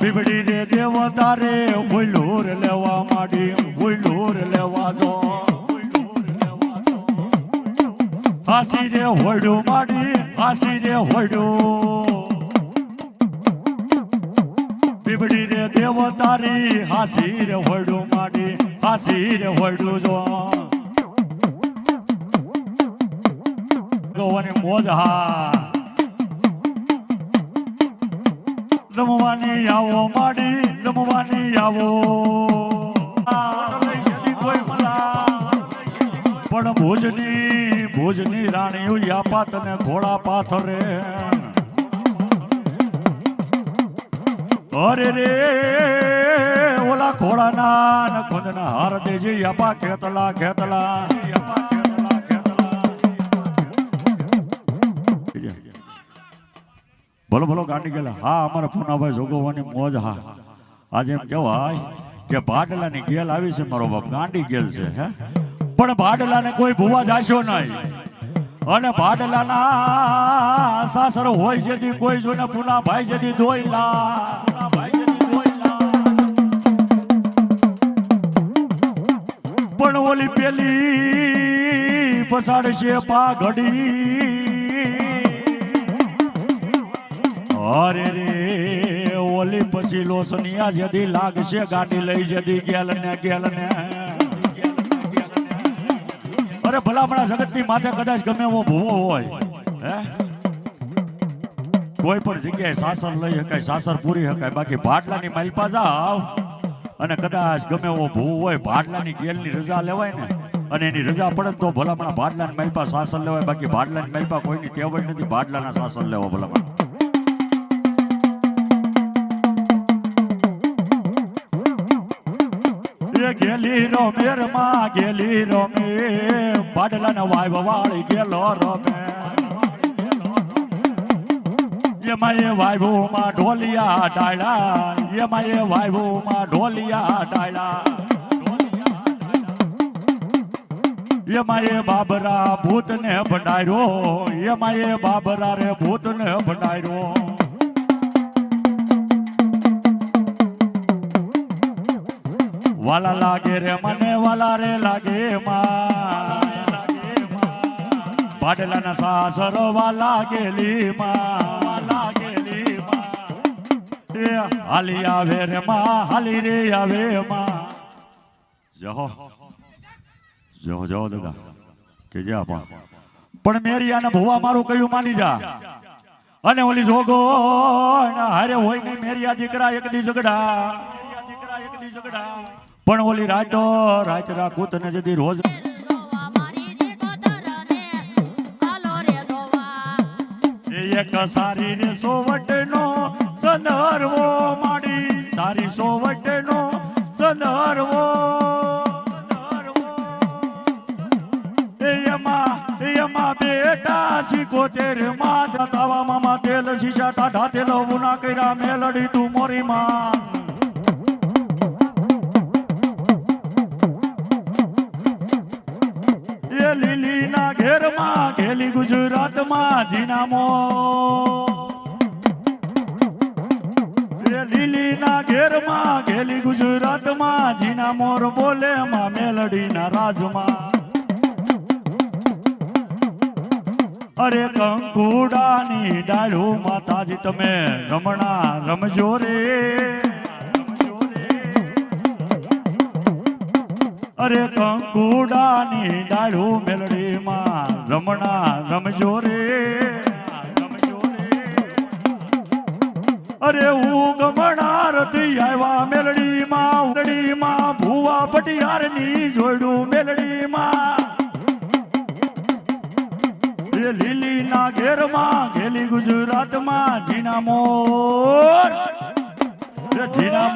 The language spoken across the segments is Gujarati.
બીબડી રે દેવતા રે ભૂલોર લેવા માંડી ભૂલોર લેવા દો હાસી રે હોડું માંડી હાસી રે હોડું બીબડી રે દેવતા રે હાસી રે હોડું માંડી હાસી રે હોડું જો ગોવાની મોજ હા રમવાની આવો માડી રમવાની આવો પણ ભુજની રાણીઓ યાપા તને ઘોડા પાથરે અરે રે ઓલા ઘોડાના ખુંદના હાર દેજે યાપા ખેતલા ખેતલા ભલો ભલો ગાંડી ગયેલા હા અમારા પૂનાભાઈ જોગવાની મોજ હા આજે એમ કહેવાય કે ભાડલાની ગેલ આવી છે મારો બાપ ગાંડી ગેલ છે હે પણ ભાડલાને કોઈ ભૂવા જાશો નહીં અને ભાડલાના સાસર હોય છે કોઈ જોઈને પૂનાભાઈ છે દોયલા પણ ઓલી પેલી પસાડશે પાઘડી અરે રે ઓલી પછી લોસનિયા જદી લાગશે ગાડી લઈ જદી ગેલ ને અરે ભલામણા જગતની માથે કદાચ ગમે એવો ભૂવો હોય હે કોઈ પણ જગ્યાએ સાસર લઈ શકાય સાસર પૂરી શકાય બાકી ભાડલાની માલપા જાવ અને કદાચ ગમે એવો ભૂવો હોય ભાડલાની ગેલની રજા લેવાય ને અને એની રજા પડે તો ભલામણા ભાડલાની માલપા સાસર લેવાય બાકી ભાડલાની માલપા કોઈની ટેવડ નથી ભાડલાના સાસર લેવા ભલામણા ગેલી રોમેર માં ગેલી રોમે ભાડલાના વાય વાળી ગેલો રોમે એમાં એ વાયભો માં ઢોલિયા ડાળા એમાં એ વાયભો માં ઢોલિયા ડાળા એમાં એ બાબરા ભૂતને ભંડાર્યો એમાં એ બાબરા રે ભૂતને ભંડાર્યો વાલા લાગે રે મને વાલા રે લાગે ભાડલાના સાસર વાલા ગેલી હાલી આવે રે માં હાલી રે આવે માં જહો જહો જહો દાદા કે જા પણ મેરિયાને ભુવા મારું કયું માની જા અને ઓલી જોગો હારે હોય નહીં મેરિયા દીકરા એક દી ઝઘડા પણ ઓલી રાતો રાત રાખું તને જદી રોજ એક સારી રે સોવટ નો સંદર્ભો માડી સારી સોવટ નો સંદર્ભો એમાં બેટા 75 માં તાવા મામા તેલ શીશા ટાઢા તેલ ઉના કર્યા મેલડી તું મોરી માં લીલી ના ઘેર માં ઘેલી ગુજરાત માં જીનામો લીલી ના ઘેર માં ઘેલી ગુજરાત માં જીનામોર બોલે માં મેલડી ના રાજમાં અરે કંકુડાની ડાળું માતાજી તમે રમણા રમજો રે અરે કંકુડાની ડાળું મેલડી માં રમણા રમજો રે અરે હું ગમણારથી આવ્યા મેલડી માં ભુવા પટિયાર ની જોડું મેલડી માં લીલી ના ઘેર માં ઘેલી ગુજરાત માં જીના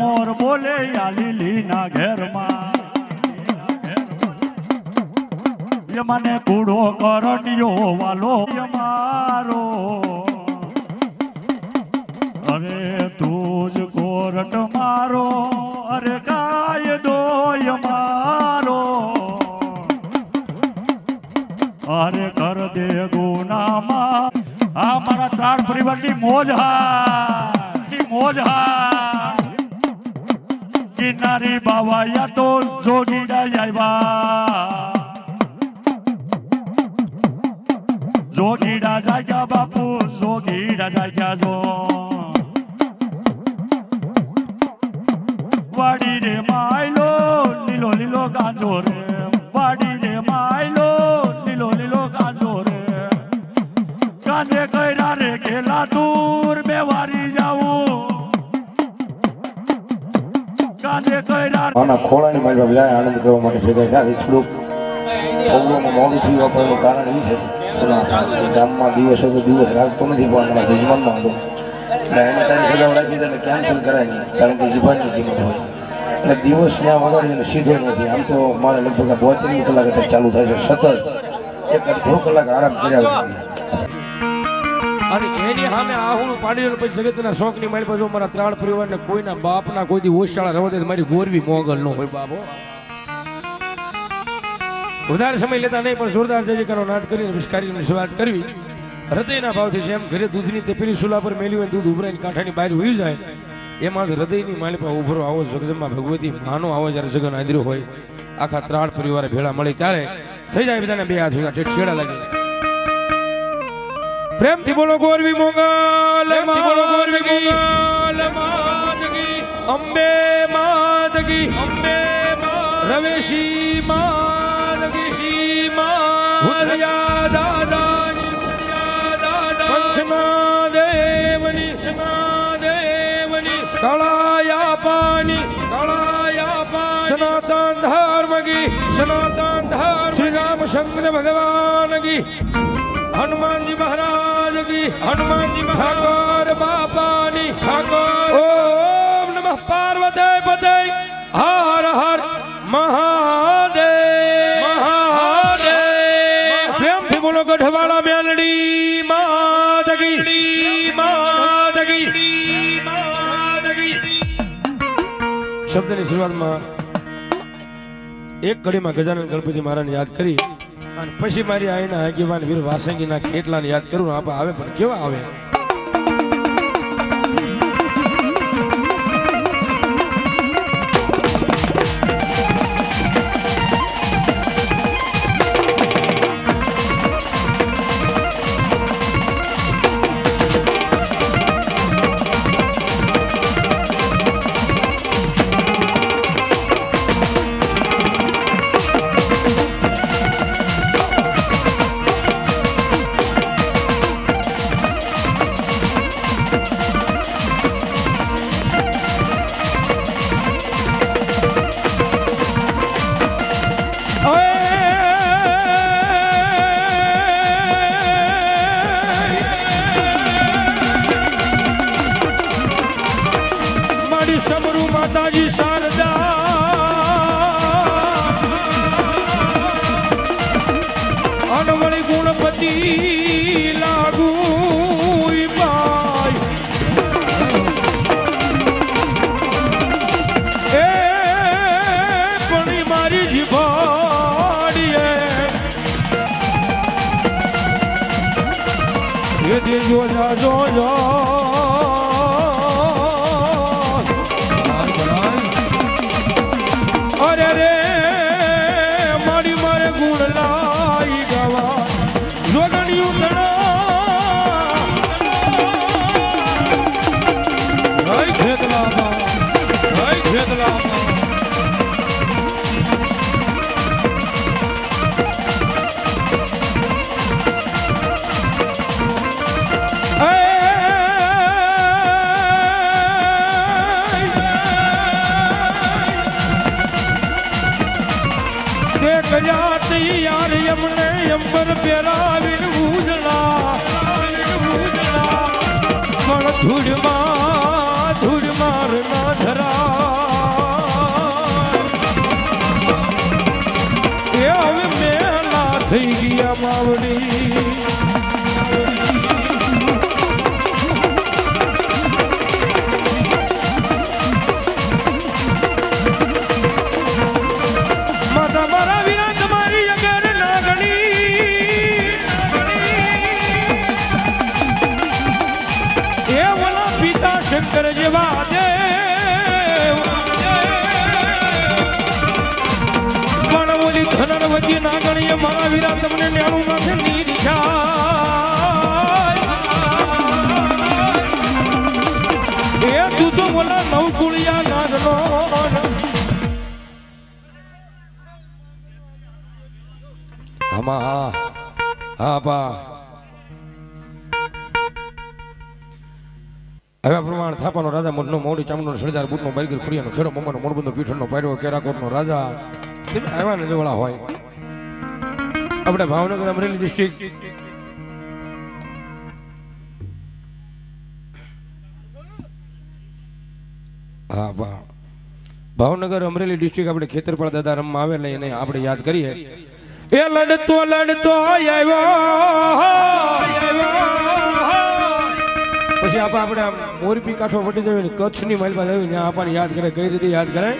મોર બોલે યા લીલી ના ઘેર માં મને કૂડો કરડિયો વાલો મારો અરે તું જ કોરટ મારો અરે કાયદો મારો અરે કર દે ગુનામાં આ મારા ત્રાણ પરિવારની મોજ હા વાયા તો જોગીડા આવ્યા જોગીડા જાગ્યા બાપુ જોગીડા જાગ્યા જો વાડી રે માયલો લીલો લીલો ગાંજો રે વાડી રે માયલો લીલો લીલો ગાંજો રે કાંદે કૈરા રે ગેલા દૂર બે વારી જાવું કાંદે કૈરા આના ખોળાની મારી બાપ જાય આનંદ કરવા માટે ભેગા થાય થોડુંક પૌરોમાં મોડું થયું આપણને કારણ એ છે ગામમાં દિવસ હતો દિવસ રાખતો નથી પણ અમારા જજમાનમાં હતો એટલે એને તારી સજાવ રાખી એટલે કેન્સલ કરાય નહીં કારણ કે જીવનની કિંમત હોય એટલે દિવસ ત્યાં વગાડી એટલે સીધો નથી આમ તો મારે લગભગ 32 કલાક ચાલુ થાય છે સતત 1.5 કલાક આરામ કર્યા અને એની સામે આહુણ પાડી પછી જગતના શોખની મારી પાસે મારા ત્રણ પરિવારને કોઈના બાપના કોઈ દી ઓશાળા રવા દે મારી ગોરવી મોગલ ન હોય બાબો વધારે સમય લેતા નહીં પણ જોરદાર જય કરો નાટ કરીને વિસ્કારીની શરૂઆત કરવી હૃદયના ભાવથી જેમ ઘરે દૂધની તેપેલી સુલા પર મેલ્યું હોય દૂધ ઉભરાઈને કાંઠાની બહાર વહી જાય એમાં જ હૃદયની માલી પર ઉભરો આવો જગદંબા ભગવતી માનો આવો જ્યારે જગન આદર્યો હોય આખા ત્રણ પરિવારે ભેળા મળી ત્યારે થઈ જાય બધાને બે હાથ ભેગા ટેક્સેડા લાગી પ્રેમથી બોલો ગોરવી મોગલ બોલો ગોરવી મોગલ માતકી અંબે માતકી અંબે રવેશી માતકી શી માતયા દાદાની પંચમા દેવની કળાયા પાણી સનાતન ધર્મ શ્રી રામચંદ્ર ભગવાન કી હનુમાનજી મહારાજ કી હનુમાનજી ઠાકોર બાપાની ઓમ નમઃ પાર્વતી પતે હર હર મહાદેવ મહાદેવ પ્રેમથી બોલો ગઢવાળા મેલડી માત કી શબ્દની શરૂઆતમાં એક કડીમાં ગજાનન ગણપતિ મહારાજને યાદ કરી અને પછી મારી આઈના આગેવાન વીર વાસંગીના કેટલાને યાદ કરું આપણે આવે પણ કેવા આવે સમરૂ માતાજી શારદા અનવળી ગુણપતિ લાગુ પાય એ પણ મારી જીભાડીએ એ દેજો જો યાર યમને અંબર પેરાવીન ઉજળા પણ ધૂળ માર ના ધરા એ હવે મેલા થઈ ગયા માવડી શંકર જેવા દેવ એ મારા વીરા તમને ન્યાણું માથે એ તું તો બોલા નવકુળિયા નાગનો આમાં હા બા હવે પ્રમાણ થાપાનો રાજા મોટનો મોડી ચામડનો સરદાર બુટનો બાઈગર ખુડિયાનો ખેડો મમ્માનો મોડબંધો પીઠનો પાયરો કેરાકોટનો રાજા તમે આવ્યા ને જોવાળા હોય આપણે ભાવનગર અમરેલી ડિસ્ટ્રિક્ટ હા ભાવનગર અમરેલી ડિસ્ટ્રિક્ટ આપણે ખેતરપાળ દાદા રમવા આવે એટલે એને આપણે યાદ કરીએ એ લડતો આવ્યો પછી આપણે મોરબી કાંઠો વટી જઈએ ને કચ્છની માલપા જઈએ ત્યાં આપણને યાદ કરે કઈ રીતે યાદ કરે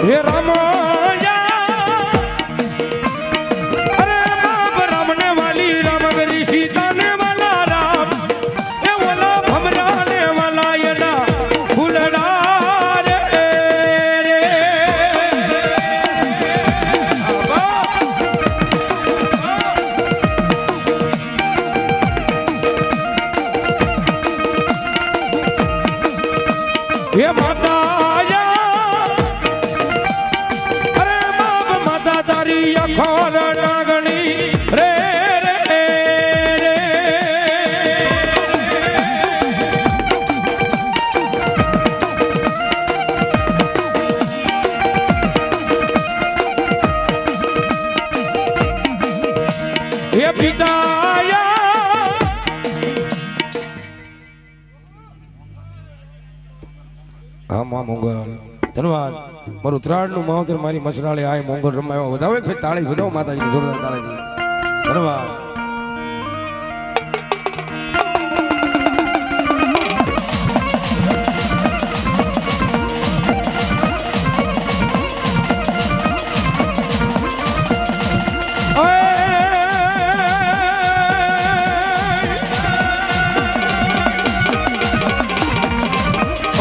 હે રામાયા અરે બાપ રામને વાલી રામ ગરી સીતાને વાલા રામ એ વાલા ભમરાને વાલા એના ફૂલડા હે માતા અરે બાપ માતા તારી અખોર નાગણી રે હે પિતાયા હા માં મોંગલ ધન્યવાદ મારું ત્રાડનું માવતર મારી મસરાળે આય મોંગલ રમાયો વધાવે ફેર તાળી વધાવો માતાજીની જોરદાર તાળીથી ધન્યવાદ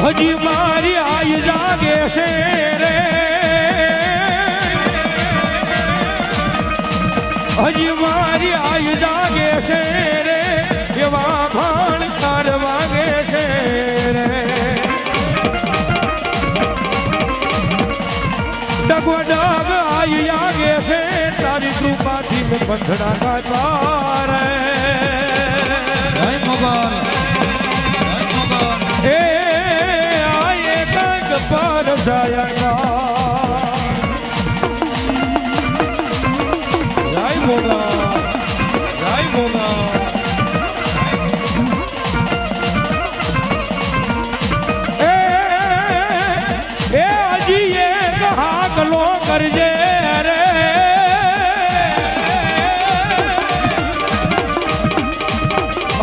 હજી મારી આય જાગે છે રે હજી મારી આય જાગે છે રે એવા ભાણ તાર વાગે છે રે ડગો ડગ આય જાગે છે તારી કૃપાથી મેં પંથડા કાઢવા રે જય મોગલ એ पर जाएगा जय मोगा ए अजी ये कहा गलो करजे रे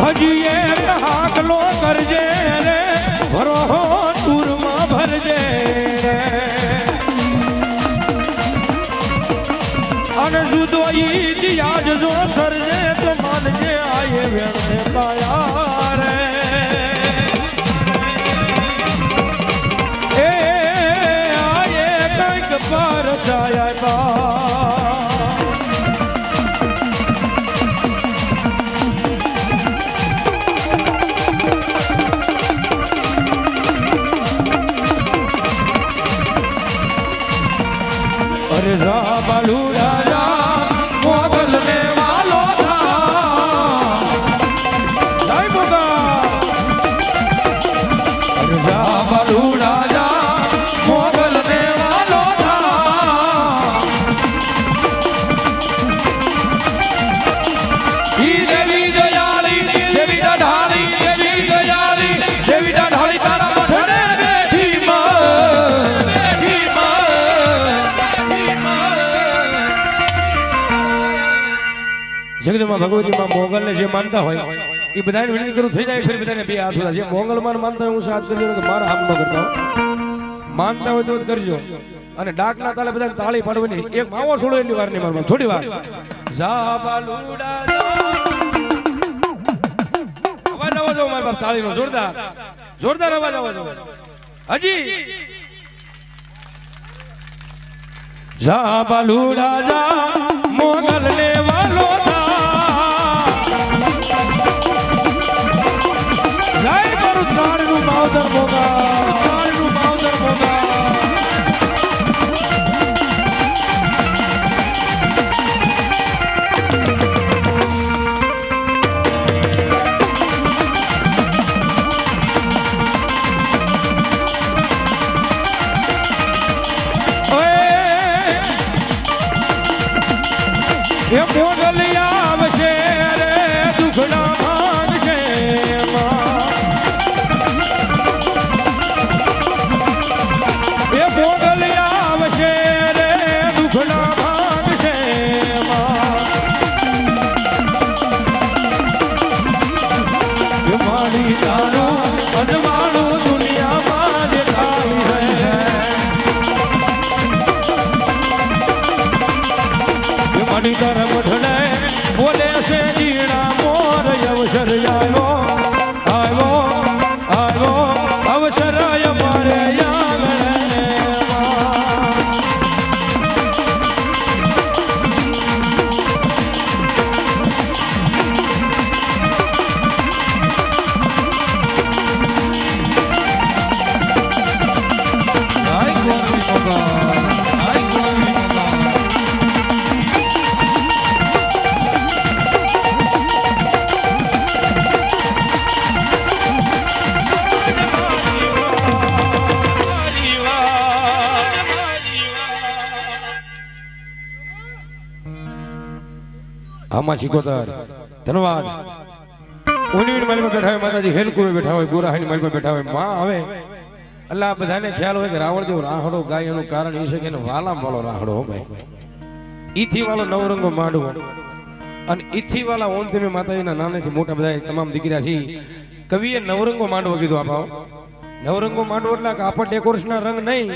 अजी ये कहा गलो करजे रे भरो ભરજે અને જુદો ઇતિહાસ જો સરજે તો માનજે આયે વેણને પાયા રે એ આયે કંઈક પર જાય બા अरे बालू राजा मोगल ने वालो था जय मोगा अरे बालू राजा मोगल ने वालो था देवी दयाली देवी ढाली देवी दयाली देवी ढाली तारा मठने बैठी જગદમાં ભગવતીમાં મોગલને જે માનતા હોય એ બધાને વિનંતી કરું થઈ જાય ફરી બધાને બે હાથ ઉઠા જે મોગલમાં માનતા હોય હું સાથ કરજો કે મારા હાથ ન કરતા માનતા હોય તો જ કરજો અને ડાકના તાલે બધાને તાળી પાડવાની એક માવો છોડો એટલી વાર નહીં મારવા થોડી વાર જા બાલુડા અવાજ આવો મારા બાપ તાળીનો જોરદાર જોરદાર અવાજ આવો હજી જા બાલુડા જા મોગલ ને વાલો જય મારું તાળનું માવતર મોગા તાળનું માવતર મોગા એ મોગલિયા આવશે રે દુખડા ભાંગશે એ મોગલિયા આવશે રે દુખડા ભાંગશે એ મારી તારું અજવાળું દુનિયામાં દેખાય છે મારી તારા મઢડે બોલે છે જીણા મોર અવસર આવ્યો આવ્યો આવ્યો અવસર મારે આમાં શીખોતર ધન્યવાદ ઉની માલમાં બેઠા હોય માતાજી હેલકુએ બેઠા હોય ગોરાહાની માલમાં બેઠા હોય માં આવે અલ્લાહ બધાને ખ્યાલ હોય કે રાવણ જેવો રાહડો ગાય એનું કારણ એ છે કે એનો વાલામ વાળો રાહડો હો ભાઈ ઈથી વાળો નવરંગો માંડવો અને ઈથી વાળા ઓમ તમે માતાજીના નાનેથી મોટા બધા તમામ દીકરા છે કવિએ નવરંગો માંડવો કીધું આપાઓ નવરંગો માંડવો એટલે કાપડ ડેકોરેશનના રંગ નહીં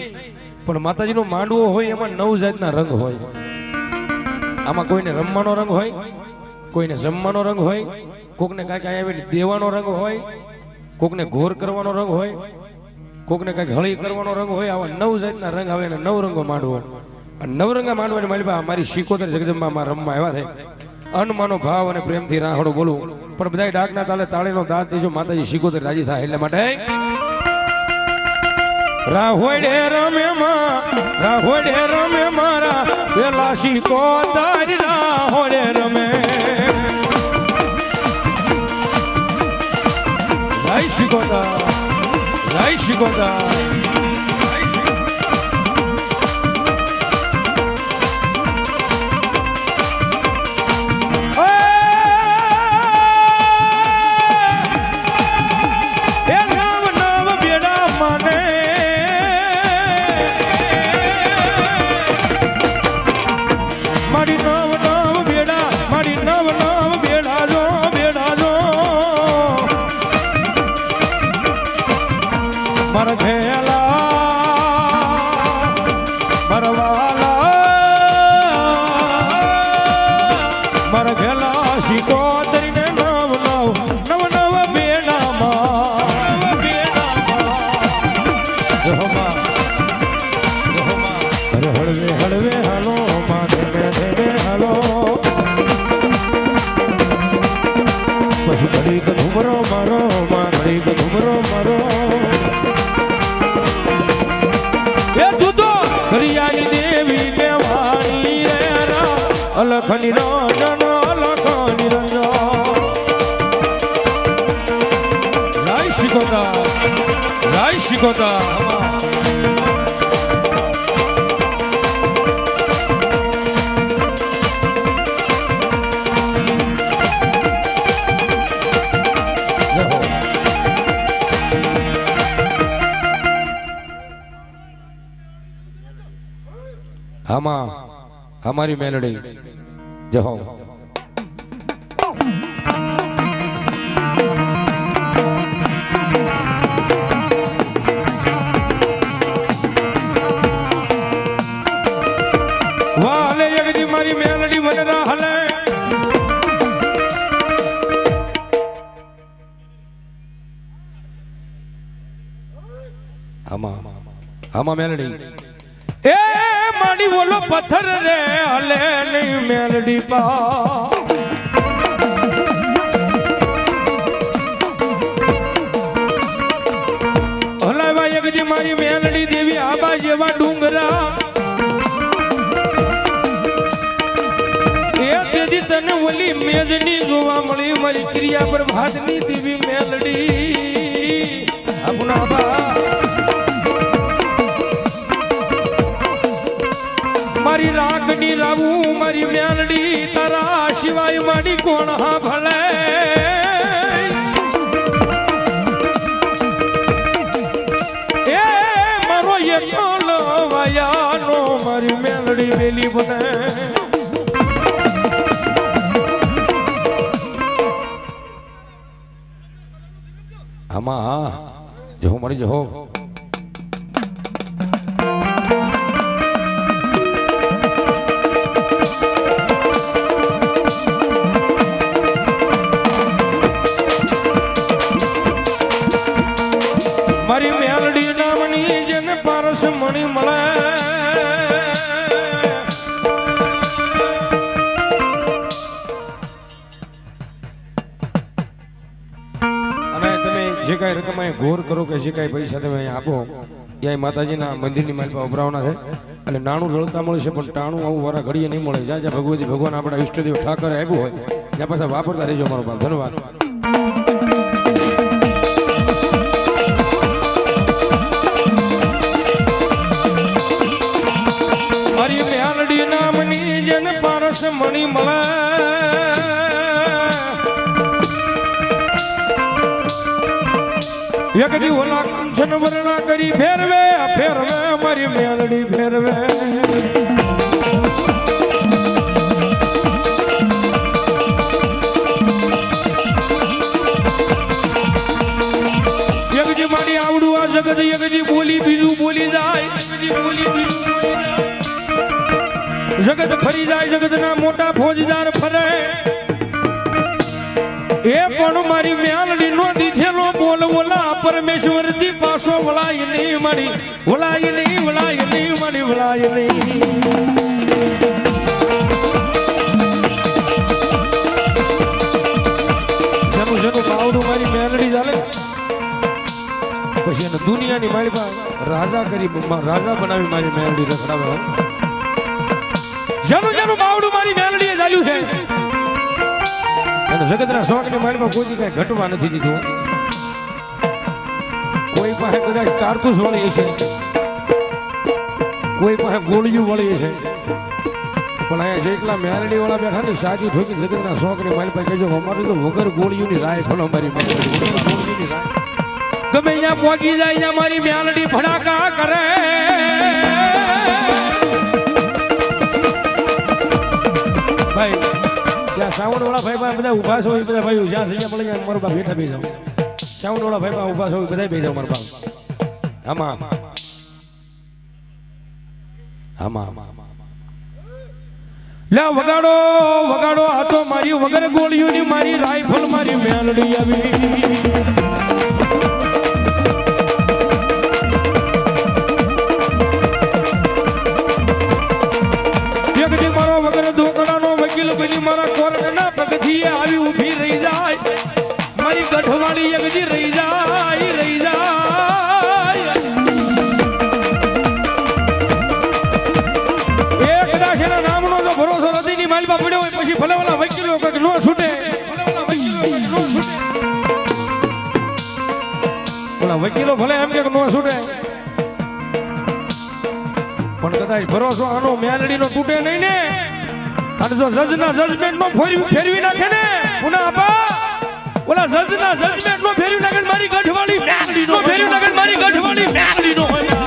પણ માતાજીનો માંડવો હોય એમાં 9 જાતના રંગ હોય આમાં કોઈને રમવાનો રંગ હોય કોઈને જમવાનો રંગ હોય કોકને કાંઈક આવીને દેવાનો રંગ હોય કોકને ઘોર કરવાનો રંગ હોય કોકને કાંઈક હળી કરવાનો રંગ હોય આવા 9 જાતના રંગ આવે અને 9 રંગો માંડવો અને નવરંગા માંડવાની માલિકા મારી શીકોતર જગદંબા રમવા આવ્યા છે અનમાનો ભાવ અને પ્રેમથી રાહડો બોલું પણ બધા ડાકના તાલે તાળીનો દાંત દેજો માતાજી શીકોતર રાજી થાય એટલે માટે રાહોડે રમે મારા પેલા શીકોતર રાહોડે રમે જય શીકોતર અલખની રંજન અલખની રંજન જય શીકોતર આમાં हमारी मेलोडी जय हो वाले यज्ञ मारी मेलोडी बन रहा है આમાં મેલડી એ માડી બોલો પથ્થર રે હલે નહીં મેલડી પા હલાવા એકજી મારી મેલડી દેવી આબા જેવા ડુંગરા એ તેદી તને ઓલી મેજની જોવા મળી મારી ક્રિયા પર ભાતની દેવી મેલડી આપણા બા મારી રાખડી રાવું મારી મેલડી તારા સિવાય મારી કોણ હા ભલે એ મારો એકલો વાયાનો મારી મેલડી વેલી બને આમાં હા જો મરી જો મારી મેલડી નામની જેને પારસ મણી મળે અને તમે જે કાંઈ રકમ અહીં ઘોર કરો કે જે કાંઈ પૈસા તમે અહીં આપો ત્યાં માતાજીના મંદિરની માલિકા ઉભરાવાના છે એટલે નાણું રળતા મળશે પણ ટાણું આવું વારા ઘડીએ નહીં મળે જ્યાં જ્યાં ભગવતી ભગવાન આપણા ઈષ્ટદેવ ઠાકરે આપ્યું હોય ત્યાં પાછા વાપરતા રહેજો મારો બાપ ધન્યવાદ મારી મેલડી નામની જેને પારસ મણી મળે એકદી ઓલા કંચન વર્ણા કરી ફેરવે ફેરવે મારી મેલડી ફેરવે એકજી મારી આવડું આ જગત એકજી બોલી બીજું બોલી જાય જગત ફરી જાય જગતના મોટા ફોજદાર ફરે એ પણ મારી મેલડી નો દીધેલો બોલ ઓલા પરમેશ્વર થી પાછો વળાય નહીં મારી વળાય નહીં મારી વળાય નહીં જેનું બાવડું મારી મેલડી ચાલે પછી એને દુનિયાની મારી પાસે રાજા કરી રાજા બનાવી મારી મેલડી રખડાવે જેનું બાવડું મારી મેલડીએ ચાલ્યું છે અને જગતના શોખની માળમાં કોઈ કઈ ઘટવા નથી દીધું કોઈ પાસે કદાચ કારતૂસ વળી છે કોઈ પાસે ગોળિયું વળી છે પણ અહીંયા જેટલા મેલડી વાળા બેઠા ને સાચી ઠોકી જગતના શોખની માળમાં કહેજો અમારી તો વગર ગોળિયુંની રાય ફળ અમારી મેલડી ગોળિયુંની રાય ગમે અહીંયા પહોંચી જાય ત્યાં મારી મેલડી ભડાકા કરે ભાઈ ત્યાં સાઉન્ડ વાળા ભાઈ બધા ઉભા છો બધા ભાઈઓ જ્યાં સૈયા મળે ત્યાં મારો બાપ બેઠા બે જાવ સાઉન્ડ વાળા ભાઈ ઉભા છો બધા બે જાવ મારો બાપ આમાં લે વગાડો વગાડો આ તો મારી વગર ગોળીઓની મારી રાઈફલ મારી મેલડી આવી મારો વગર દોકડાનો વકીલ બની મારા કોર્ટના પગથિયે આવી ઊભી રહી જાય મારી ગઢવાળી એકજી રહી જાય એક દાશના નામનો જો ભરોસો રદીની માલમાં પડ્યો હોય પછી ભલે વાલા વકીલો કંઈક નો છૂટે ઓલા વકીલો ભલે એમ કે નો છૂટે પણ કદાચ ભરોસો આનો મેલડીનો તૂટે નહીં ને અને જો જજના જજમેન્ટ નો ફેરવી નાખે ને પુના આપા ઓલા જજના જજમેન્ટ નો ફેરવી નાખે મારી ગઢવાળી મેલડીનો ફેરવી નાખે મારી ગઢવાળી મેલડીનો હોય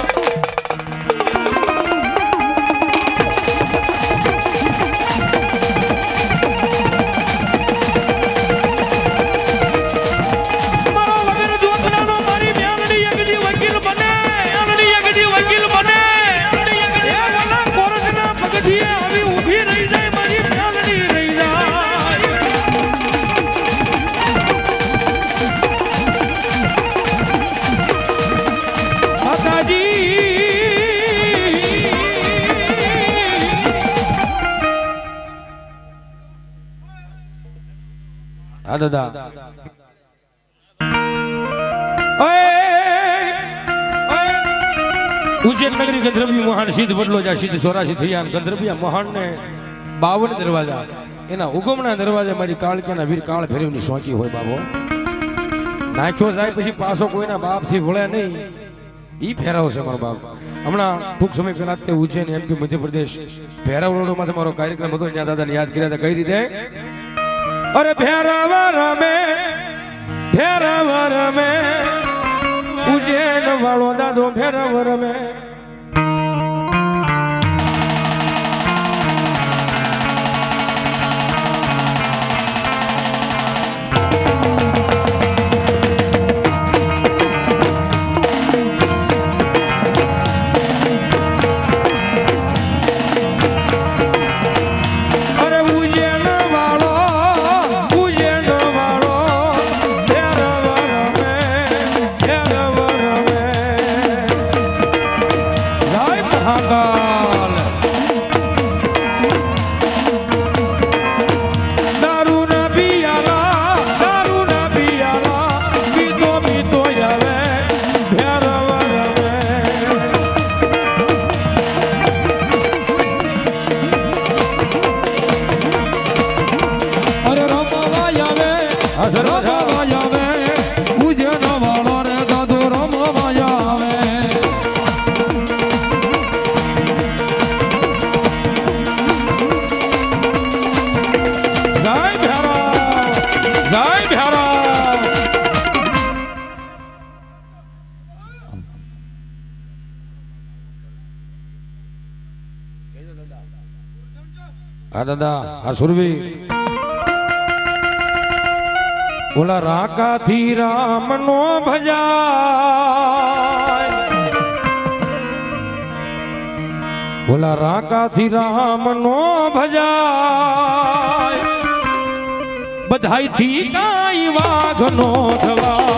માતાજી હા દાદા ઉજ્જૈન નગરી ગંધર્વી મહાન સિદ્ધ વડલો જા સિદ્ધ સોરાસી થયા ગંધર્વિયા મહાન ને 52 દરવાજા એના ઉગમના દરવાજા મારી કાળક્યાના વીર કાળ ભૈરવની સોંચી હોય બાબો નાખ્યો જાય પછી પાછો કોઈના બાપથી વળે નહીં ઈ ફેરાવ છે મારો બાપ હમણાં ટૂંક સમય પહેલા તે ઉજ્જૈન એમપી મધ્યપ્રદેશ ભેરાવ રોડમાં મારો કાર્યક્રમ હતો ત્યાં દાદાને યાદ કર્યા હતા કઈ રીતે અરે ભેરાવ રમે ઉજ્જૈન વાળો દાદો ભેરાવ રમે હા દાદા હા સુરવી ઓલા રાકાથી રામ નો ભજાય ઓલા રાકાથી રામ નો ભજાય બધાઈથી કાઈ વાઘ નો થવા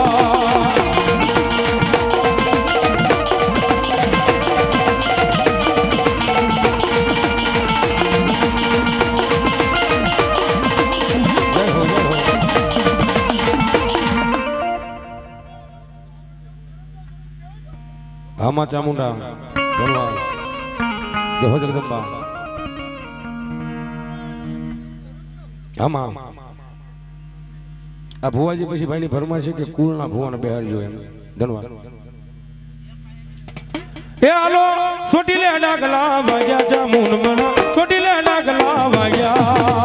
આમાં ચામુંડા ધનવાદ જય હો જગદંબા આમાં આ ભુવાજી પછી ભાઈની ફરમાઈશ છે કે કુળના ભુવાને બેહાડજો એમ ધનવાદ એ હાલો છોટી લે ડાગલા વાગ્યા ચામુંડ મણા છોટી લે ડાગલા વાગ્યા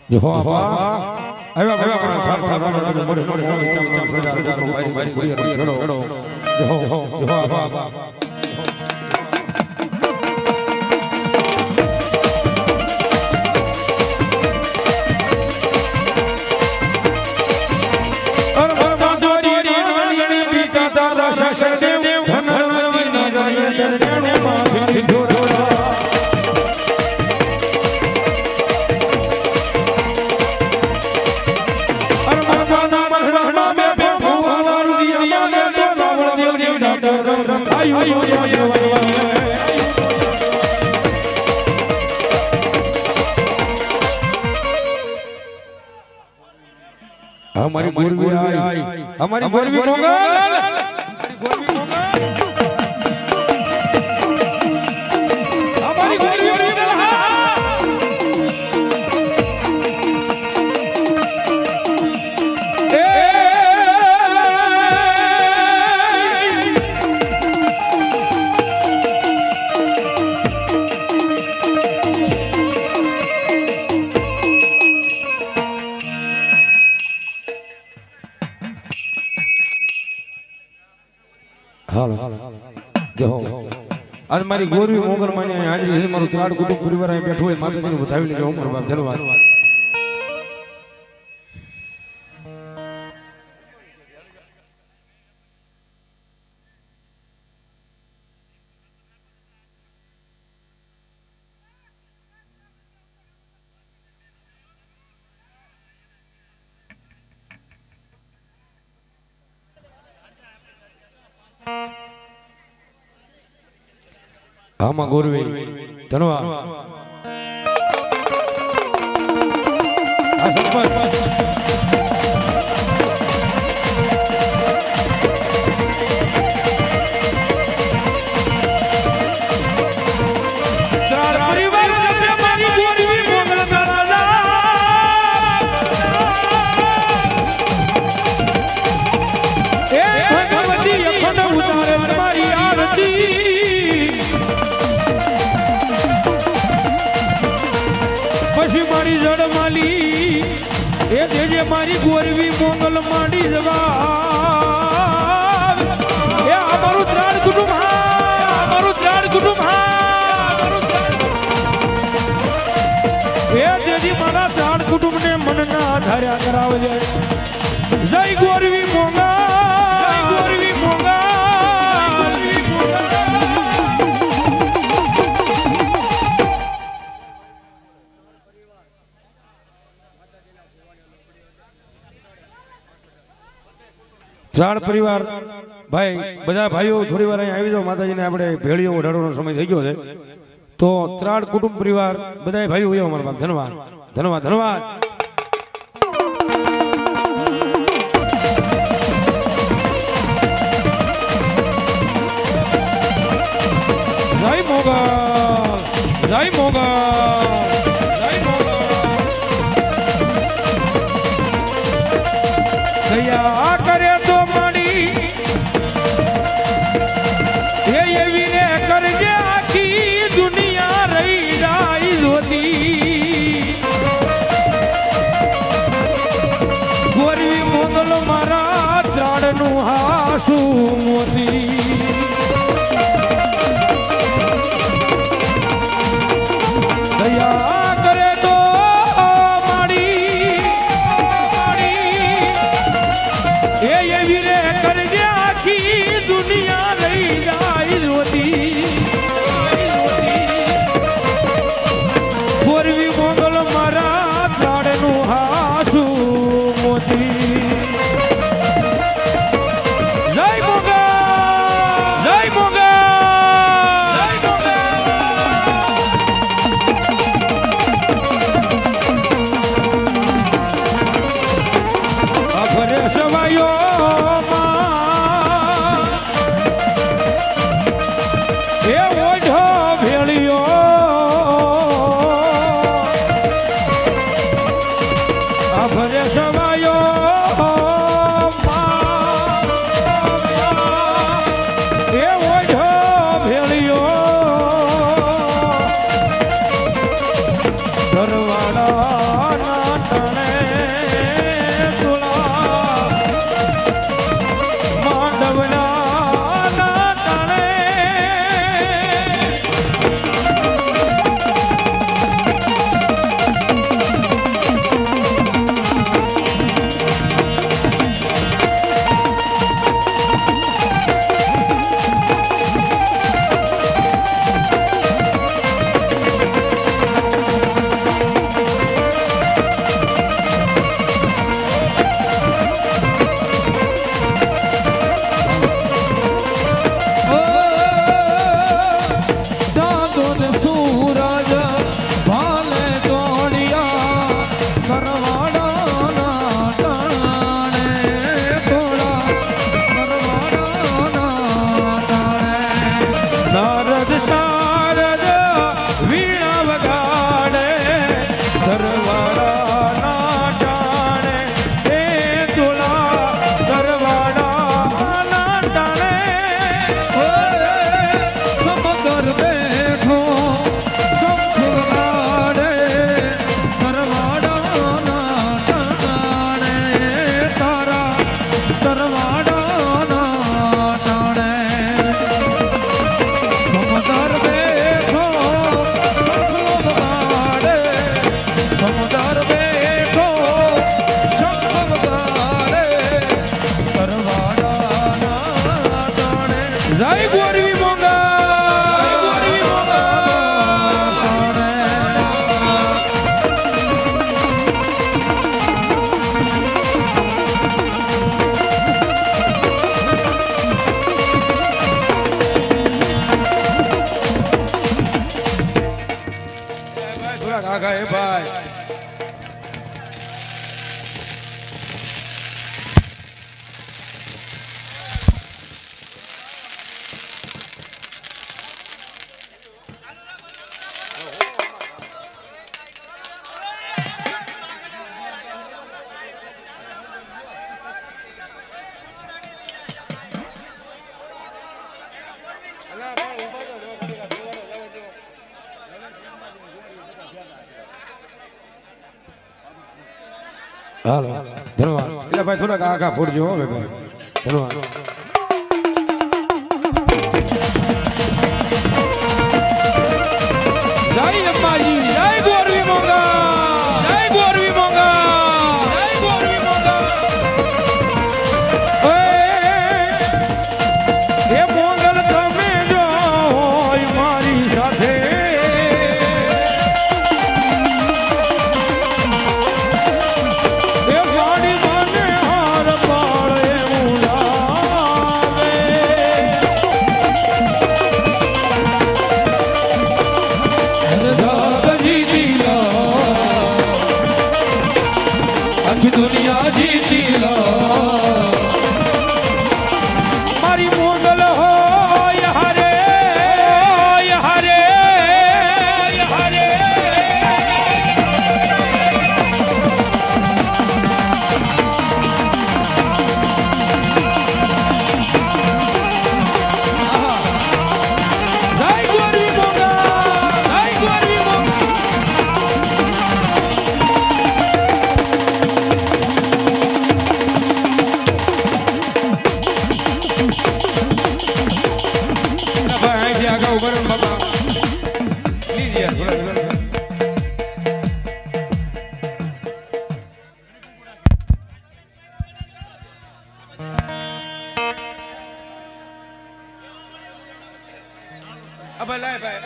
જો આપા આવ્યા થાપ થાપ મોડે મોડે ચામ ચામ સજા બારી બારી ઘડો જો આપા ટેણું માંથી જોરા हमारी गोरवी आई हमारी गोरवी मंगल हमारी गोरवी आज मारी गोरवी मोगल माने हाजरी है मारो ત્રાડ કુટુંબ પરિવાર અહીં બેઠો હોય માતાજીને વધાવી લેજો ઓમર બાપ ધન્યવાદ આમાં ગોરવી ધન્યવાદ આ સંપત મારી જડ માલી એ દેજે મારી ગોરવી મોગલ માંડી જવા એ અમારું ત્રાડ કુટુંબ અમારું ત્રાડ કુટુંબ એ દેજી મારા ત્રાડ કુટુંબ ને મનના આધાર્યા કરાવજે જય ગોરવી મોગલ જય ગોરવી મોગલ ત્રાડ પરિવાર ભાઈ બધા ભાઈઓ થોડી વાર અહીં આવી જાઓ માતાજીને આપણે ભેળીઓ ઓઢાડવાનો સમય થઈ ગયો છે તો ત્રાડ કુટુંબ પરિવાર બધા ભાઈઓ આવ્યો અમારા બાપ ધન્યવાદ ધન્યવાદ ધન્યવાદ જય મોગલ જય મોગલ જય મોગલ દયા કરે તો માડી એ એવી ને કરજે આખી દુનિયા રહી જાય જોતી ગોરવી મોગલ મારા ત્રાડનું હાસુ મોતી દયા કરે તો માડી એ એવી રે કરજે આખી દુનિયા લઈ જાય જોતી ગોરવી મોગલ મારા ત્રાડનું હાસુ મોતી જય મોગલ જય મોગલ જય મોગલ અભરે સવાયો એ કાકા એ ભાઈ હાલો ધન્યવાદ એટલે ભાઈ થોડાક આખા ફૂટજો હવે ભાઈ ધન્યવાદ જય અંબાજી જય ગોરવી મોંગા જય ગોરવી મોંગા જય ગોરવી મોંગા એ મોંગલ તમે જો હોય મારી સાથે दुनिया जीती लो मारी मोगल हो हरे हरे हरे जय गोरी मोगा जय गोरी मोगा आगा उभं राहून बघा प्लीज यार थोडा अब लाय बाय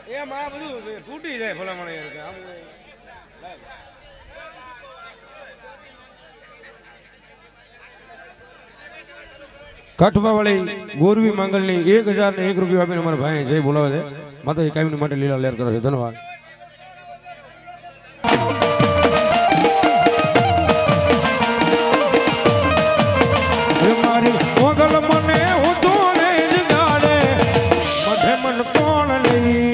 એ માં બધું તૂટી જાય ભલામણ યાર આમ કાઠવા વાળી ગોરવી માંગલની 1001 રૂપિયા આપીને અમારા ભાઈ જય બોલાવે છે માતાજી કાયમી માટે લીલા લહેર કરે છે ધન્યવાદ મારી મોગલ મને હું તોને જગાડે મધે મન કોણ લઈ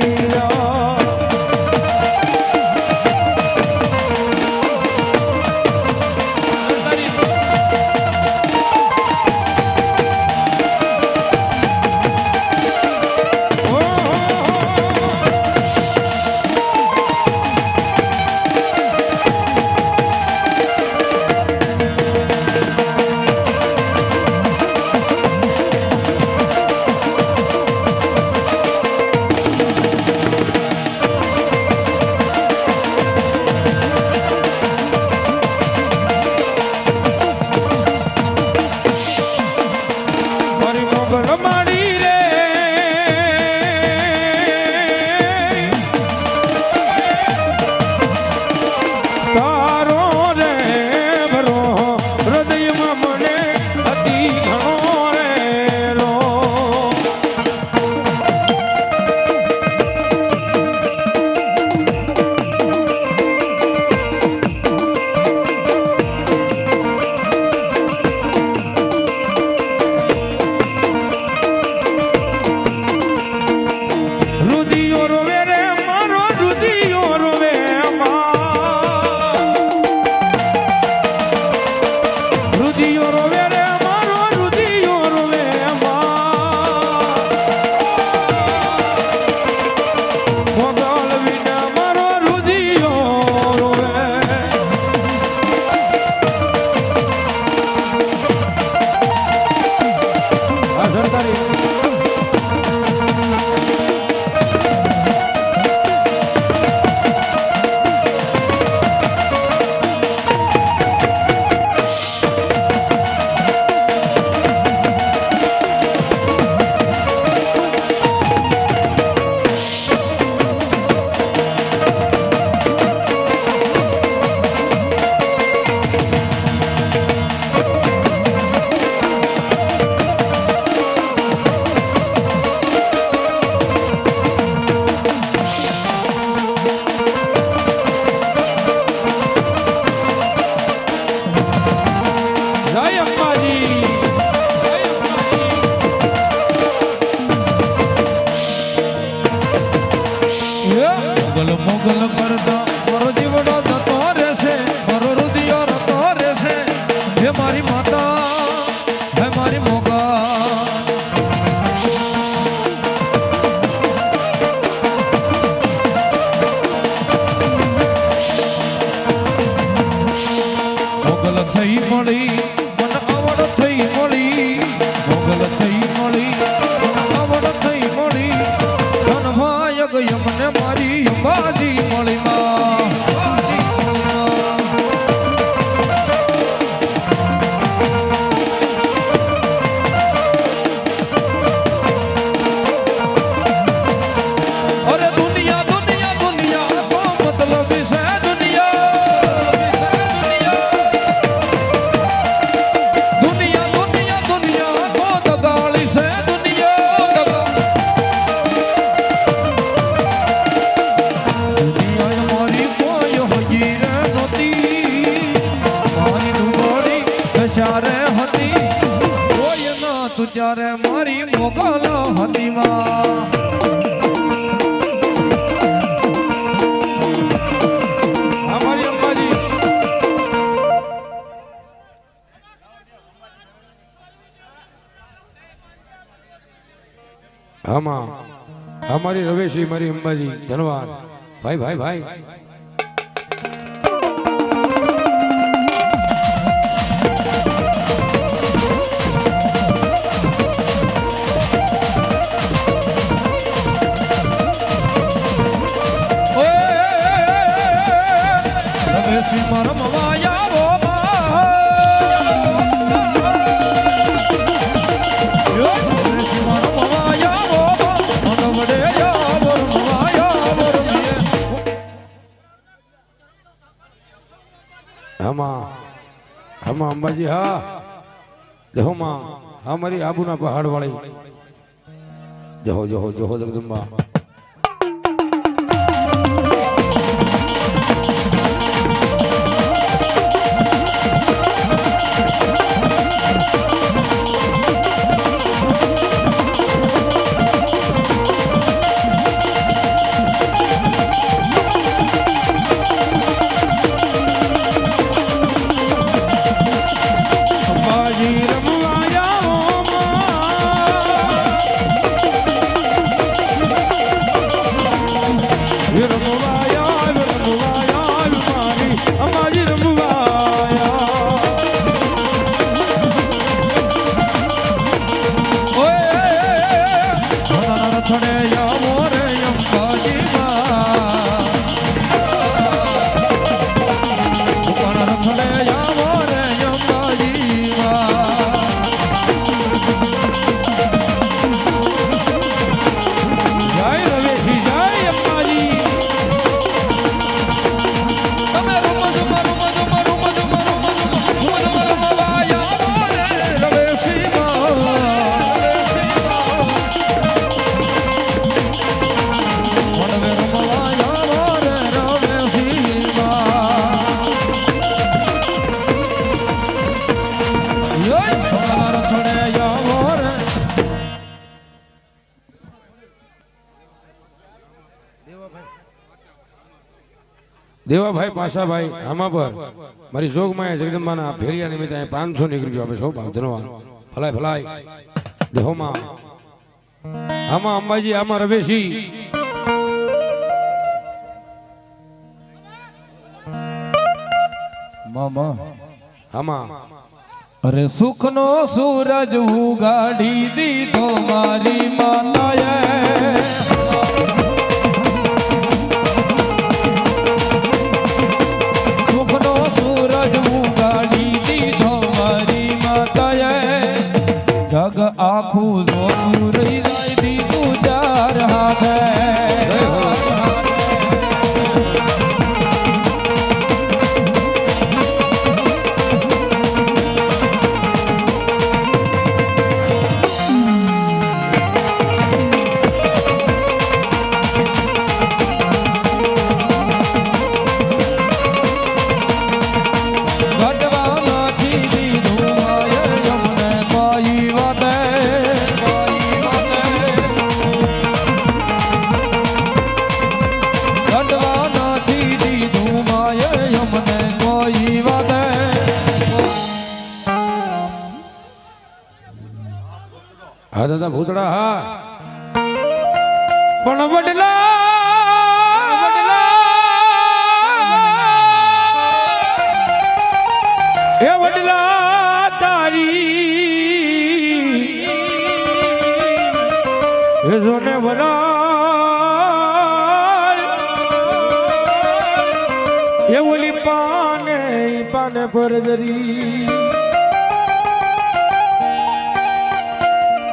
પાગલ થઈ મળી આવડ થઈ મળી ધનભાય ગઈ મને મારી અંબાજી મળી માં ત્યારે મારી મોગલ હતી માં અમારી અંબાજી આમાં અમારી રવેશી મારી અંબાજી ધન્યવાદ ભાઈ ભાઈ ભાઈ હમા અંબાજી હા જહો માં અમારી આબુના પહાડ વાળી જહો જહો જહો જગદંબા દેવાભાઈ પાસાભાઈ આમાં પર મારી જોગમાં જગદંબાના ફેરિયા નિમિત્તે 500 ની રૂપિયા આપે છો ભાવ ધન્યવાદ ભલાય ભલાય દેહોમાં આમાં અંબાજી આમાં રવેશી મામા આમાં અરે સુખનો સૂરજ ઉગાડી દીધો મારી માતાએ જગ આખું જોરું રહી જાય દીધું ચાર હાથે હા દાદા ભૂતડા હા પણ વડલા એ વડલા તારી એ જોને વરાળ એ ઓલી પાને પર જરી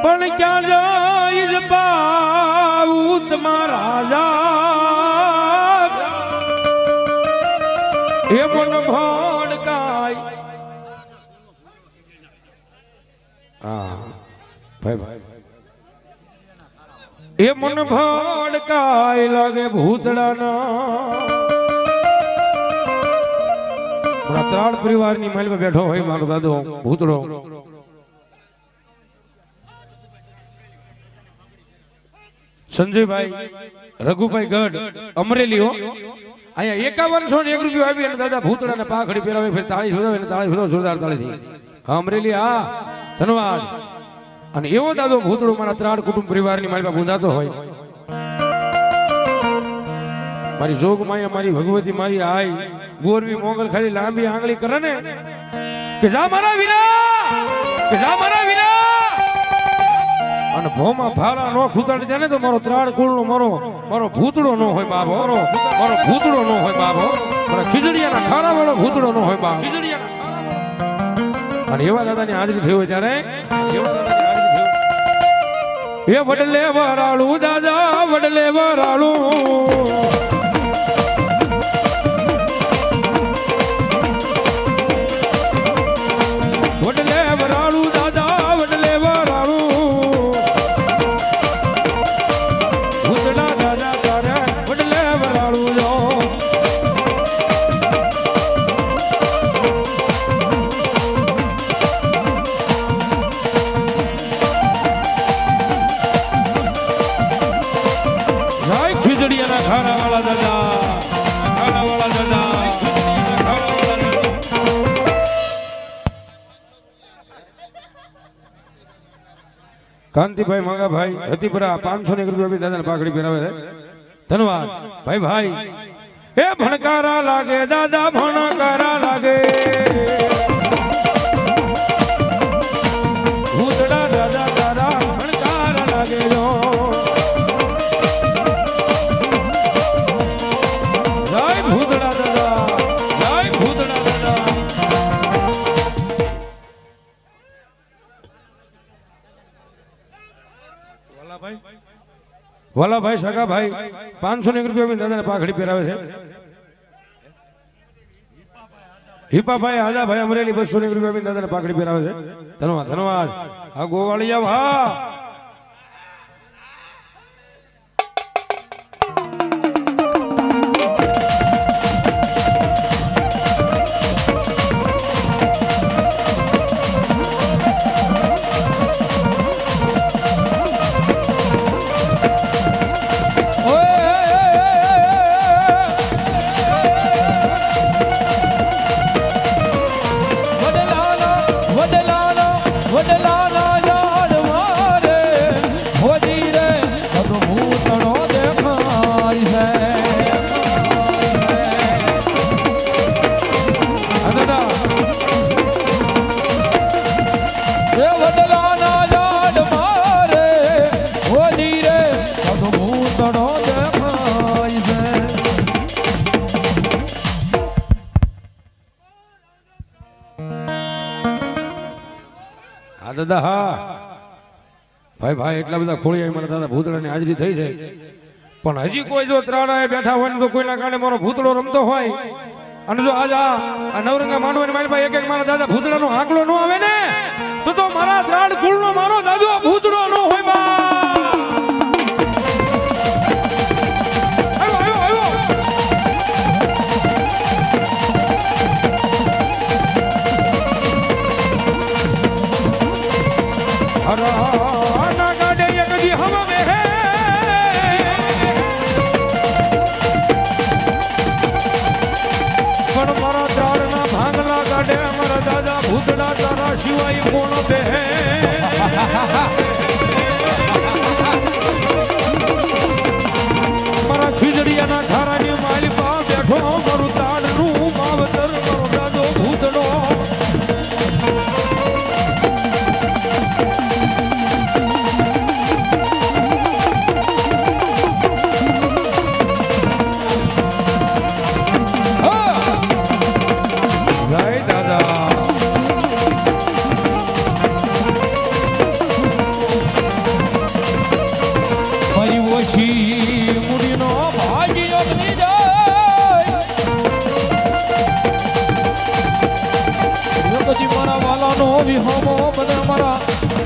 પણ ક્યાં જાય બાઉ તમારા રાજા એ મન ભડકાય હા ભાઈ એ મન ભડકાય લાગે ભૂતડાના ત્રાળ પરિવારની મહેલમાં બેઠો હોય મારો દાદો ભૂતડો સંજયભાઈ રઘુભાઈ ગઢ અમરેલી હો અહીંયા 51 રૂપિયો આવી અને દાદા ભૂતડાને પાખડી પહેરાવે ફેર તાળી સુધાવે ને તાળી સુધાવ જોરદાર તાળીથી અમરેલી હા ધન્યવાદ અને એવો દાદો ભૂતડો મારા ત્રાળ કુટુંબ પરિવારની મારી બુંધાતો હોય મારી જોગ માયા મારી ભગવતી મારી આઈ ગોરવી મોગલ ખાલી લાંબી આંગળી કરે ને કે જા મારા વીરા અને ભોમાં ભારા નો ખૂતાડી દે ને તો મારો ત્રાળ કુળનો મારો ભૂતડો નો હોય બાબો મારો ભૂતડો નો હોય બાબો મારા ખીજડીયાના ખારા વાળો ભૂતડો નો હોય બાબો અને એવા દાદાની હાજરી થઈ હોય ત્યારે એ વડલે વરાળું દાદા વડલે વરાળું કાંતિભાઈ મંગાભાઈ હતીપુરા 500 રૂપિયા દાદાને પાઘડી પહેરાવે છે ધન્યવાદ ભાઈ એ ભણકારા લાગે દાદા ભણકારા લાગે ભૂતડા દાદા તારા ભણકારા લાગે જો જય ભૂતડા દાદા વાલાભાઈ સગાભાઈ 500 રૂપિયા દાદાને પાઘડી પહેરાવે છે હિપાભાઈ આજાભાઈ અમરેલી 200 રૂપિયા દાદાને પાઘડી પહેરાવે છે ધન્યવાદ આ ગોવાળિયા ભા દાદા હા ભાઈ એટલા બધા ખોળિયા મારા દાદા ભૂતડાની હાજરી થઈ જાય પણ હજી કોઈ જો ત્રાડાએ બેઠા હોય ને તો કોઈના કારણે મારો ભૂતડો રમતો હોય અને જો આજ આ નવરંગા માનવાની મારી પાસે એક મારા દાદા ભૂતડાનો આંકલો ન આવે ને તો મારા ત્રાડ કુળનો મારો દાદો ભૂતડો ન હોય બા ભૂતડા તારા સિવાય કોણ છે મારા ખીજડીયાના ખારાની માલી પા બેઠો મારું તાડનું માવતર મારો દાદો ભૂતડો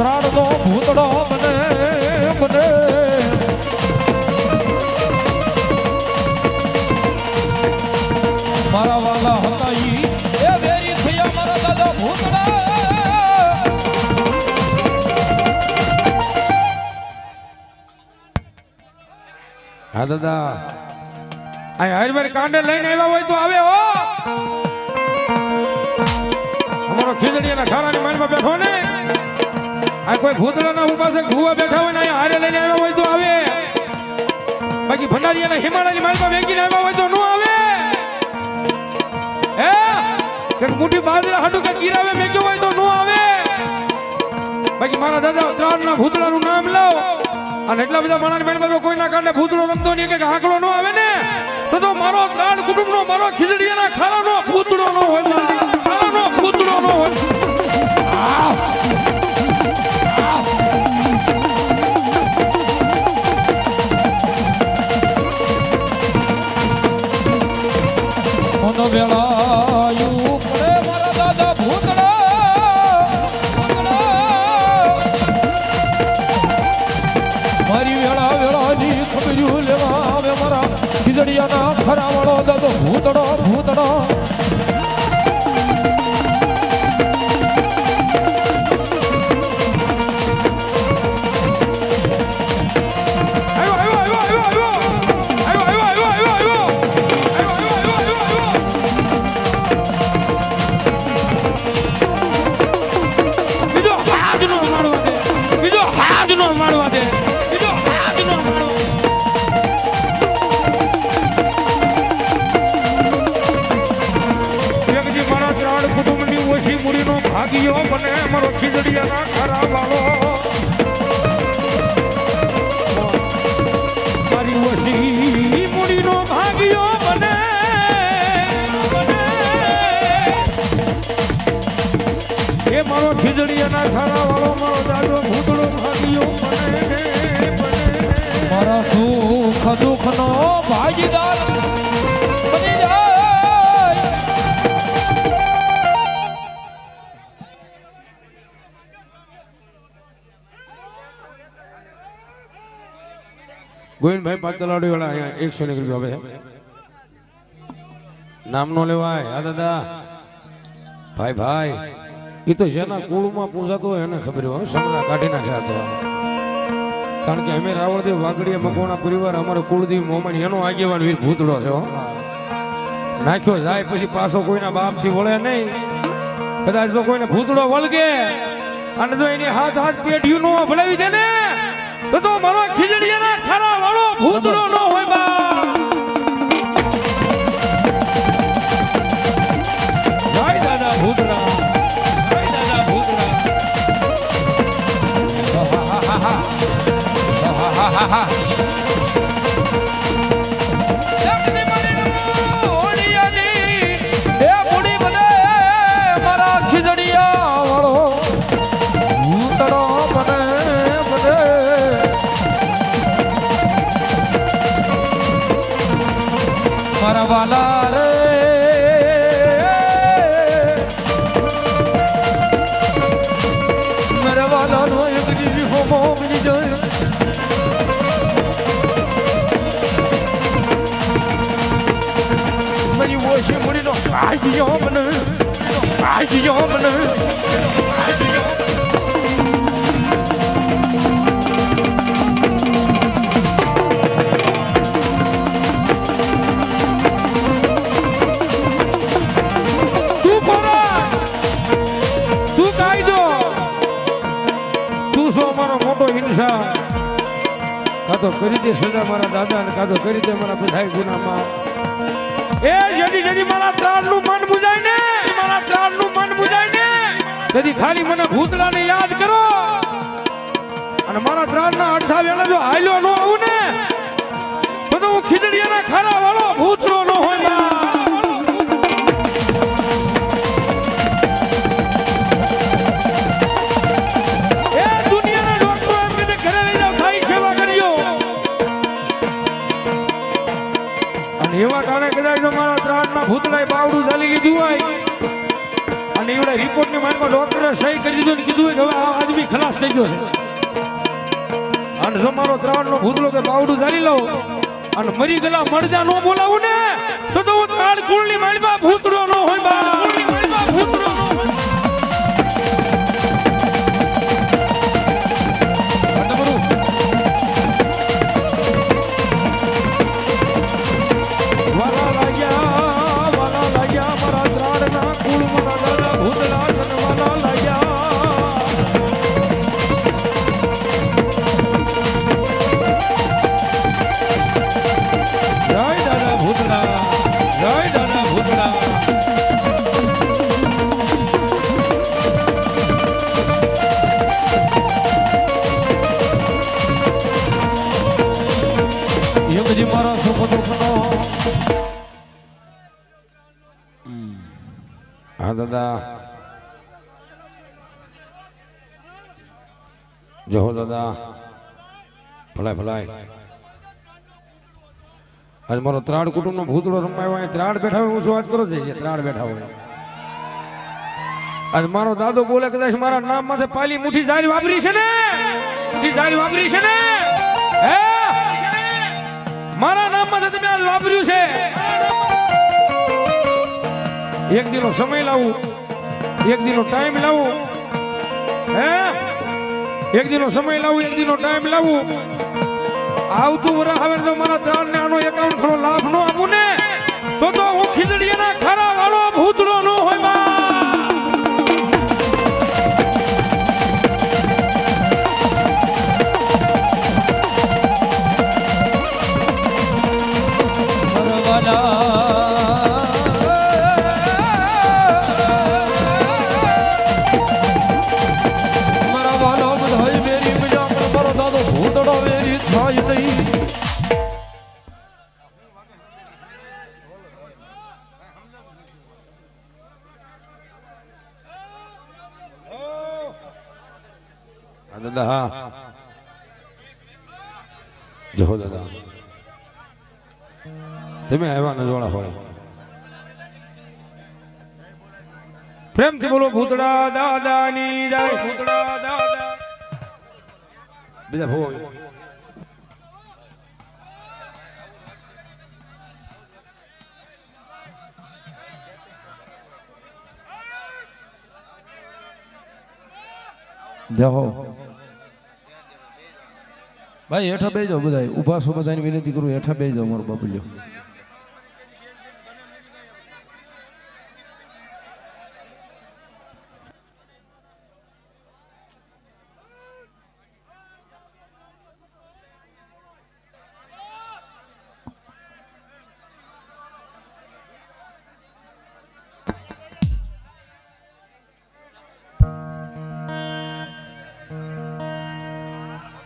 ત્રાણનો ભૂતડો બને બને મારા વાલા હતા ઈ એ વેરી થયા મારા દાદા ભૂતડા હા દાદા આ હરભર કાંડે લઈને આવ્યા હોય તો આવે હો અમારો ખીજડીયાના ખારાની માનમાં બેઠો ને આ કોઈ ભૂતડાના ઉપાસક ભૂવા બેઠા હોય ને અહીંયા હારે લઈને આવ્યા હોય તો આવે બાકી ભંડારીયાના હિમાલયની માનમાં વેગીને આવ્યા હોય તો ન આવે હે કે મોટી બાજરા હાડું કે ગીરાવે મેગ્યો હોય તો ન આવે બાકી મારા દાદા ત્રાણના ભૂતડાનું નામ લાવ અને એટલા બધા માણસની માનમાં કોઈના કારણે ભૂતડો રમતો નહીં કે આંકડો ન આવે ને તો મારો ત્રાણ કુટુંબનો મારો ખીજડીયાના ખારાનો ભૂતડો ન હોય ખારાનો ભૂતડો ન હોય મન વેળાયું પડે મારા દાદા ભૂતડા મારી વેળા વેળાની ખબર્યું લેવા આવે મારા ખીજડીયાના ખરા વાળો દાદો ભૂતડો ભૂતડો ભાગીઓ બને મારો ખીજડીયાના ખરા વાળો મારી વસી મુડીનો ભાગીઓ બને એ મારો ખીજડીયાના ખરા વાળો મારો દાદો ભૂતળો ભાગીઓ બને મારા સુખ દુઃખનો ભાગીદાર બની જાય ગોવિંદભાઈ પાતલાડી વાળા અહીંયા 100 રૂપિયા આવે નામ નો લેવાય આ દાદા ભાઈ ભાઈ એ તો જેના કુળમાં પૂજાતો હોય એને ખબર હોય સમરા કાઢી નાખ્યા તો કારણ કે અમે રાવળદેવ વાગડીયા મકવાણા પરિવાર અમારો કુળદેવ મોમાન એનો આગેવાન વીર ભૂતડો છે નાખ્યો જાય પછી પાછો કોઈના બાપથી વળે નહીં કદાચ જો કોઈને ભૂતડો વળગે અને જો એની હાથ પેઢીઓ નો ભલાવી દે ને તો મારો ખીજડીયાના ખરા વાળો ભૂતડો નો હોય બા જય દાદા ભૂતડા જય દાદા ભૂતડા ખીજડીયા વાળો ભૂતડો બને બને મારા વાલા રે મારા વાલા નો એક જીવી હોમો બની જાય મારી વોશી મુડીનો ભાગ્યો બને ભાગ્યો બને ભાગ્યો કાતો કરી દે સજા મારા દાદા ને કાતો કરી દે મારા બધાય ગુનામાં એ જેદી જેદી મારા ત્રાણનું મન મુજાય ને મારા ત્રાણનું મન મુજાય ને તેથી ખાલી મને ભૂતડાને યાદ કરો અને મારા ત્રાણના અડધા વેલા જો હાલ્યો ન આવું ને તો હું ખીજડીયાના ખરા વાળો ભૂતડો ન હોય એવા કારણે કદાચ મારા ત્રાણના ભૂતડાએ બાવડું ચાલી લીધું હોય અને એવડે રિપોર્ટ ની મારી ડોક્ટરે સહી કરી દીધું ને કીધું કે હવે આ આદમી ખલાસ થઈ ગયો છે અને જો મારો ત્રાણ નો ભૂતળો કે બાવડું જાળી લઉં અને મરી ગયેલા મળજા નો બોલાવું ને તો હું ત્રાણ કુળ ની મારી પાસે ભૂતળો નો હોય બા ભૂતળો નો હોય હા દાદા જો દાદા ફલાય આજ મારો ત્રાડ કુટુંબ નો ભૂતળો રમાયો હોય ત્રાડ બેઠા હોય હું શું વાત કરો છે ત્રાડ બેઠા હોય આજ મારો દાદો બોલે કદાચ મારા નામ માંથી પાલી મુઠ્ઠી જારી વાપરી છે ને હે મારા નામ માંથી તમે આજ વાપર્યું છે એક દિનો સમય લાવું એક દિનો ટાઈમ લાવું હે એક દિનો સમય લાવું એક દિનો ટાઈમ લાવું આવતું વરા હવે તો મારા ત્રાણ ને આનો એકાઉન્ટ ખરો લાભ નો આપું ને તો હું ખીજડીયાના ખરા વાળો ભૂતળો નો હોય બા દાદા હા જો દાદા તમે આવ્યા નજોડા હોય પ્રેમથી બોલો ભૂતડા દાદાની જય ભૂતડા દાદા બીજા ભો જાઓ ભાઈ હેઠા બેસી જાઓ બધા ઊભા છો બધાની વિનંતી કરું હેઠા બેસી જાઓ મારો બાબુલ્યો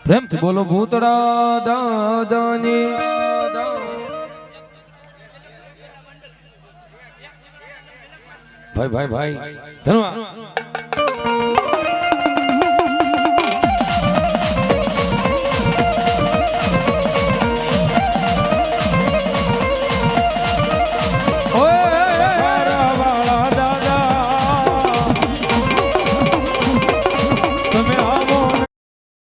પ્રેમથી બોલો ભૂતડા દાદાની ભાઈ ધનવા